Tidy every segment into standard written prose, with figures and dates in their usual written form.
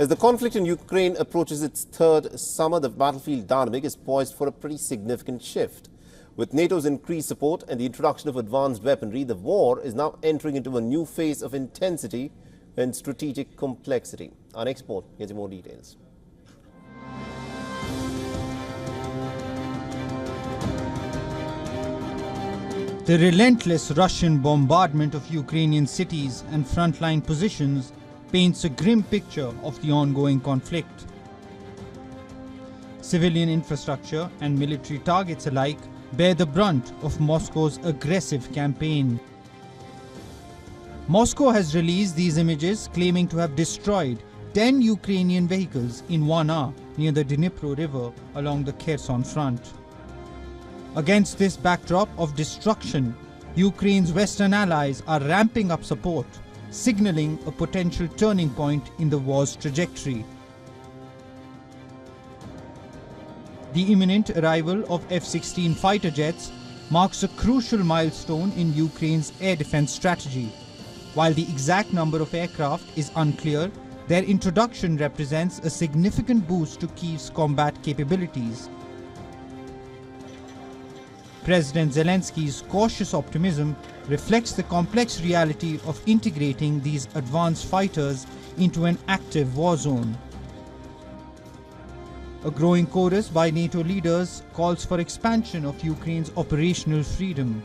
As the conflict in Ukraine approaches its third summer, the battlefield dynamic is poised for a pretty significant shift. With NATO's increased support and the introduction of advanced weaponry, the war is now entering into a new phase of intensity and strategic complexity. Our next report gives you more details. The relentless Russian bombardment of Ukrainian cities and frontline positions paints a grim picture of the ongoing conflict. Civilian infrastructure and military targets alike bear the brunt of Moscow's aggressive campaign. Moscow has released these images claiming to have destroyed 10 Ukrainian vehicles in 1 hour near the Dnipro River along the Kherson front. Against this backdrop of destruction, Ukraine's Western allies are ramping up support, signaling a potential turning point in the war's trajectory. The imminent arrival of F-16 fighter jets marks a crucial milestone in Ukraine's air defense strategy. While the exact number of aircraft is unclear, their introduction represents a significant boost to Kyiv's combat capabilities. President Zelensky's cautious optimism reflects the complex reality of integrating these advanced fighters into an active war zone. A growing chorus by NATO leaders calls for expansion of Ukraine's operational freedom.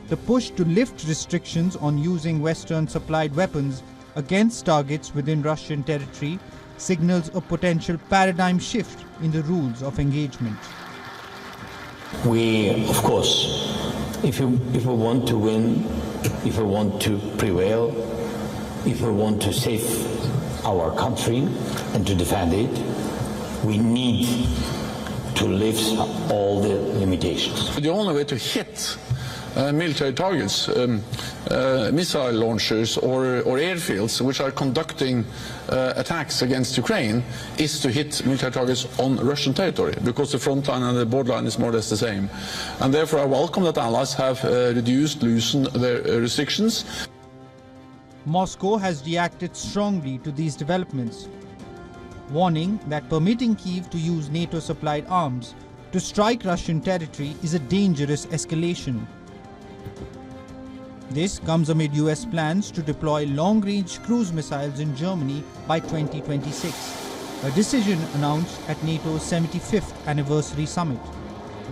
The push to lift restrictions on using Western-supplied weapons against targets within Russian territory signals a potential paradigm shift in the rules of engagement. We, of course, if we want to win, if we want to prevail, if we want to save our country and to defend it, we need to lift all the limitations. The only way to hit military targets, missile launchers or airfields which are conducting attacks against Ukraine is to hit military targets on Russian territory, because the front line and the borderline is more or less the same. And therefore I welcome that allies have loosened their restrictions. Moscow has reacted strongly to these developments, warning that permitting Kyiv to use NATO-supplied arms to strike Russian territory is a dangerous escalation. This comes amid US plans to deploy long-range cruise missiles in Germany by 2026, a decision announced at NATO's 75th anniversary summit.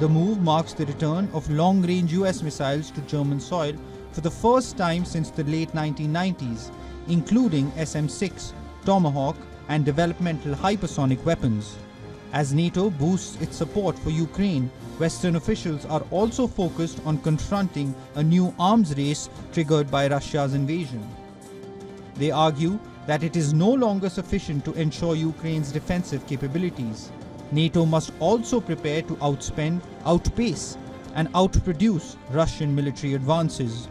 The move marks the return of long-range US missiles to German soil for the first time since the late 1990s, including SM-6, Tomahawk, and developmental hypersonic weapons. As NATO boosts its support for Ukraine, Western officials are also focused on confronting a new arms race triggered by Russia's invasion. They argue that it is no longer sufficient to ensure Ukraine's defensive capabilities. NATO must also prepare to outspend, outpace, and outproduce Russian military advances.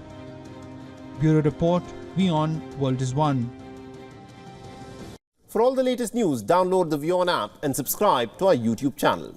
Bureau Report, WION World is One. For all the latest news, download the WION app and subscribe to our YouTube channel.